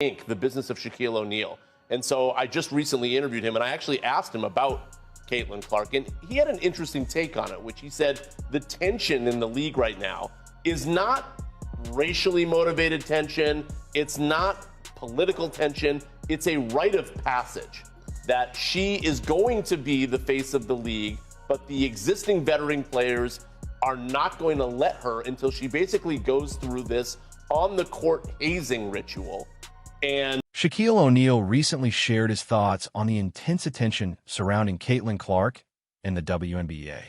Inc., the business of Shaquille O'Neal. And so I just recently interviewed him, and I actually asked him about Caitlin Clark, and he had an interesting take on it, which he said the tension in the league right now is not racially motivated tension, it's not political tension, it's a rite of passage that she is going to be the face of the league, but the existing veteran players are not going to let her until she basically goes through this on-the-court hazing ritual. And Shaquille O'Neal recently shared his thoughts on the intense attention surrounding Caitlin Clark and the WNBA.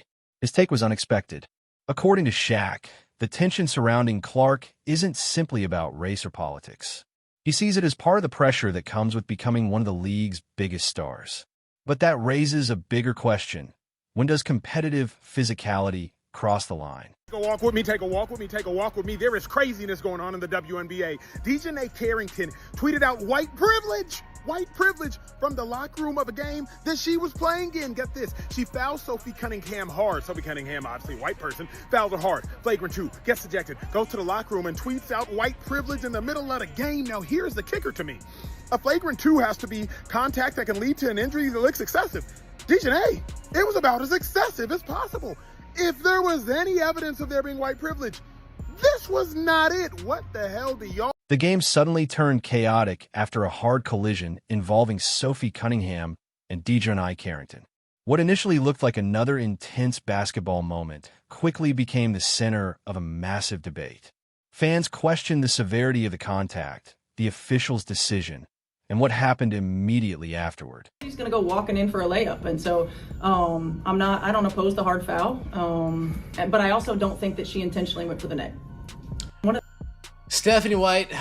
His take was unexpected. According to Shaq, the tension surrounding Clark isn't simply about race or politics. He sees it as part of the pressure that comes with becoming one of the league's biggest stars. But that raises a bigger question. When does competitive physicality cross the line? Take a walk with me, take a walk with me, take a walk with me. There is craziness going on in the WNBA. DJonai Carrington tweeted out white privilege from the locker room of a game that she was playing in. Get this, she fouls Sophie Cunningham hard. Sophie Cunningham, obviously a white person, fouls her hard. Flagrant 2, gets ejected, goes to the locker room and tweets out white privilege in the middle of the game. Now here's the kicker to me. A flagrant 2 has to be contact that can lead to an injury that looks excessive. DJonai, it was about as excessive as possible. If there was any evidence of there being white privilege, this was not it. What the hell do y'all? The game suddenly turned chaotic after a hard collision involving Sophie Cunningham and DJonai Carrington. What initially looked like another intense basketball moment quickly became the center of a massive debate. Fans questioned the severity of the contact, the official's decision, and what happened immediately afterward. She's going to go walking in for a layup, and so I don't oppose the hard foul, but I also don't think that she intentionally went for the net. Stephanie White,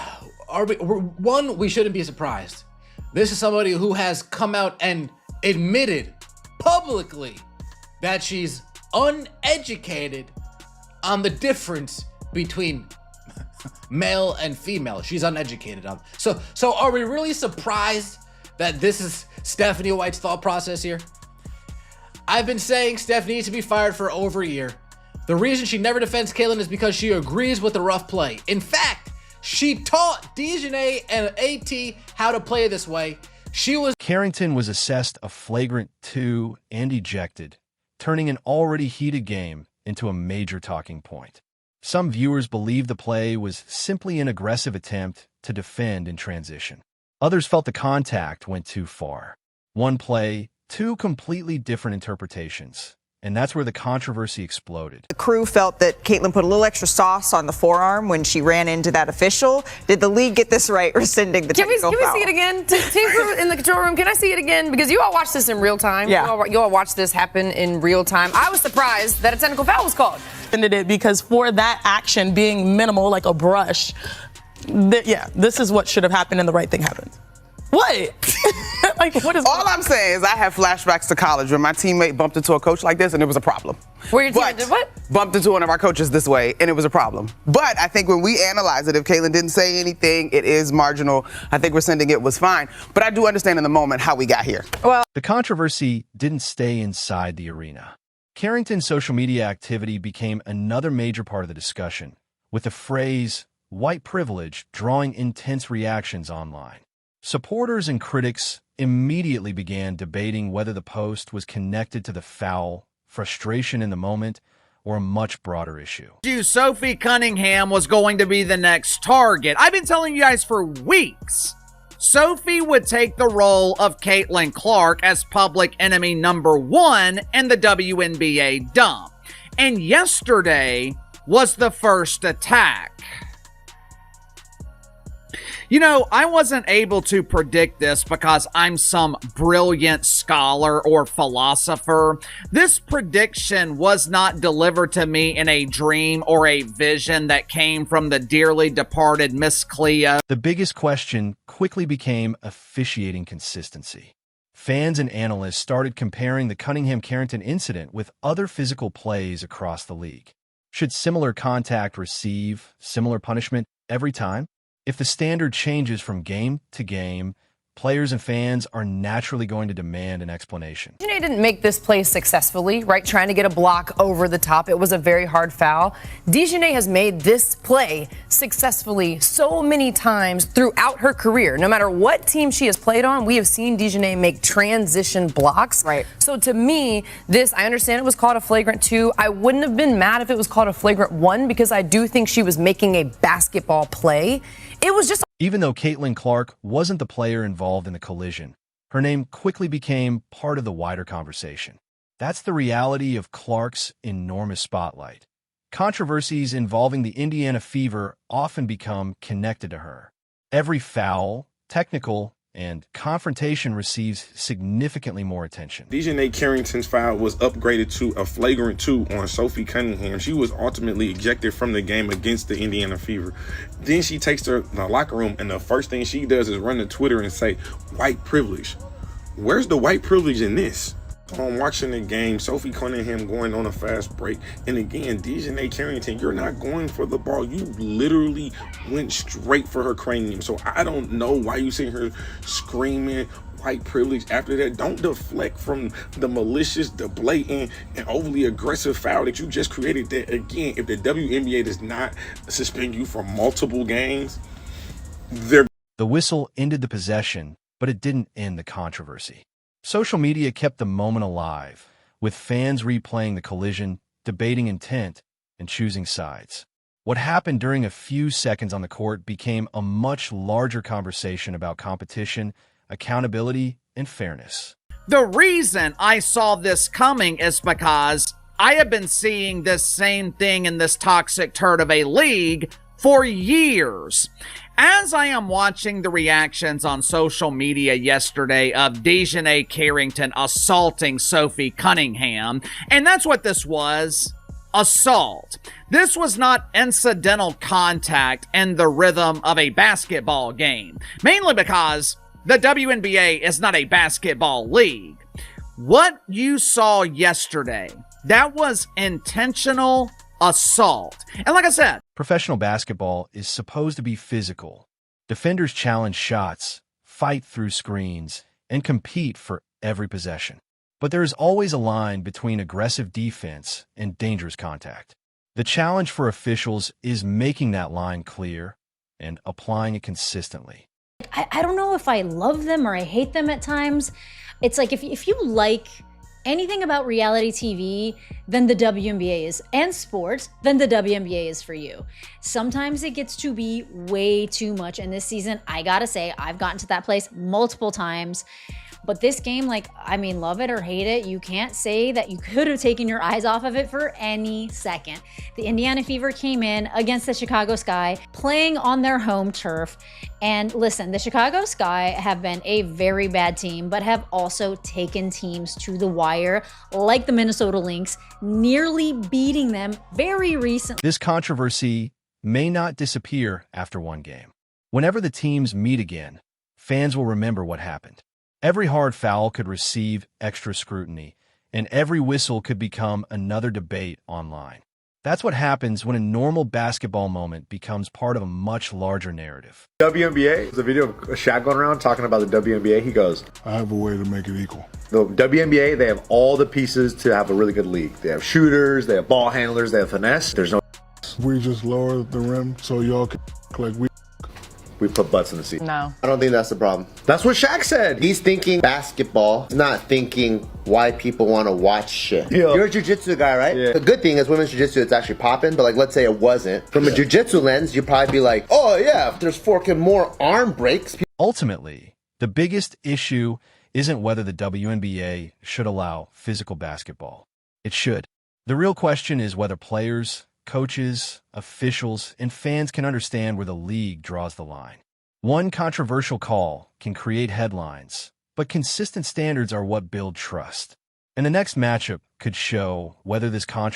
we shouldn't be surprised. This is somebody who has come out and admitted publicly that she's uneducated on the difference between male and female. She's uneducated on. So are we really surprised that this is Stephanie White's thought process here? I've been saying Stephanie needs to be fired for over a year. The reason she never defends Caitlin is because she agrees with the rough play. In fact, she taught DJonai and AT how to play this way. Carrington was assessed a flagrant 2 and ejected, turning an already heated game into a major talking point. Some viewers believe the play was simply an aggressive attempt to defend in transition. Others felt the contact went too far. One play, 2 completely different interpretations. And that's where the controversy exploded. The crew felt that Caitlin put a little extra sauce on the forearm when she ran into that official. Did the league get this right, rescinding the technical foul? Can we see it again? Team crew in the control room, can I see it again? Because you all watched this in real time. Yeah. You all watched this happen in real time. I was surprised that a technical foul was called. Ended it because for that action being minimal, like a brush, this is what should have happened and the right thing happened. What? What is all I'm saying is I have flashbacks to college when my teammate bumped into a coach like this and it was a problem. Where your teammate did what? Bumped into one of our coaches this way and it was a problem. But I think when we analyze it, if Caitlin didn't say anything, it is marginal. I think rescinding it was fine. But I do understand in the moment how we got here. Well, the controversy didn't stay inside the arena. Carrington's social media activity became another major part of the discussion, with the phrase white privilege drawing intense reactions online. Supporters and critics immediately began debating whether the post was connected to the foul, frustration in the moment, or a much broader issue. Sophie Cunningham was going to be the next target. I've been telling you guys for weeks. Sophie would take the role of Caitlin Clark as public enemy number 1 in the WNBA dump. And yesterday was the first attack. You know, I wasn't able to predict this because I'm some brilliant scholar or philosopher. This prediction was not delivered to me in a dream or a vision that came from the dearly departed Miss Cleo. The biggest question quickly became officiating consistency. Fans and analysts started comparing the Cunningham-Carrington incident with other physical plays across the league. Should similar contact receive similar punishment every time? If the standard changes from game to game, players and fans are naturally going to demand an explanation. DJonai didn't make this play successfully, right? Trying to get a block over the top. It was a very hard foul. DJonai has made this play successfully so many times throughout her career. No matter what team she has played on, we have seen DJonai make transition blocks. Right. So to me, I understand it was called a flagrant 2. I wouldn't have been mad if it was called a flagrant 1 because I do think she was making a basketball play. It was just... Even though Caitlin Clark wasn't the player involved in the collision, her name quickly became part of the wider conversation. That's the reality of Clark's enormous spotlight. Controversies involving the Indiana Fever often become connected to her. Every foul, technical, and confrontation receives significantly more attention. DJonai Carrington's foul was upgraded to a flagrant 2 on Sophie Cunningham. She was ultimately ejected from the game against the Indiana Fever. Then she takes her to the locker room, and the first thing she does is run to Twitter and say, white privilege. Where's the white privilege in this? I'm watching the game, Sophie Cunningham going on a fast break. And again, DJonai Carrington, you're not going for the ball. You literally went straight for her cranium. So I don't know why you sitting here screaming white privilege after that. Don't deflect from the malicious, the blatant, and overly aggressive foul that you just created. That again, if the WNBA does not suspend you for multiple games, the whistle ended the possession, but it didn't end the controversy. Social media kept the moment alive, with fans replaying the collision, debating intent, and choosing sides. What happened during a few seconds on the court became a much larger conversation about competition, accountability, and fairness. The reason I saw this coming is because I have been seeing this same thing in this toxic turd of a league for years. As I am watching the reactions on social media yesterday of DJonai Carrington assaulting Sophie Cunningham, and that's what this was, assault. This was not incidental contact in the rhythm of a basketball game, mainly because the WNBA is not a basketball league. What you saw yesterday, that was intentional assault. And like I said, professional basketball is supposed to be physical. Defenders challenge shots, fight through screens, and compete for every possession. But there is always a line between aggressive defense and dangerous contact. The challenge for officials is making that line clear and applying it consistently. I don't know if I love them or I hate them at times. It's like if you like anything about reality TV, then the WNBA is, and sports, then the WNBA is for you. Sometimes it gets to be way too much. And this season, I gotta say, I've gotten to that place multiple times. But this game, love it or hate it, you can't say that you could have taken your eyes off of it for any second. The Indiana Fever came in against the Chicago Sky, playing on their home turf. And listen, the Chicago Sky have been a very bad team, but have also taken teams to the wire, like the Minnesota Lynx, nearly beating them very recently. This controversy may not disappear after one game. Whenever the teams meet again, fans will remember what happened. Every hard foul could receive extra scrutiny, and every whistle could become another debate online. That's what happens when a normal basketball moment becomes part of a much larger narrative. WNBA, there's a video of Shaq going around talking about the WNBA. He goes, I have a way to make it equal. The WNBA, they have all the pieces to have a really good league. They have shooters, they have ball handlers, they have finesse. There's no... We just lower the rim so y'all can like we put butts in the seat. No. I don't think that's the problem. That's what Shaq said. He's thinking basketball, not thinking why people want to watch shit. Yeah. You're a jiu-jitsu guy, right? Yeah. The good thing is women's jiu-jitsu, it's actually popping, but let's say it wasn't. From a jiu-jitsu lens, you'd probably be like, oh yeah, if there's fucking more arm breaks. Ultimately, the biggest issue isn't whether the WNBA should allow physical basketball. It should. The real question is whether players, coaches, officials, and fans can understand where the league draws the line. One controversial call can create headlines, but consistent standards are what build trust. And the next matchup could show whether this controversy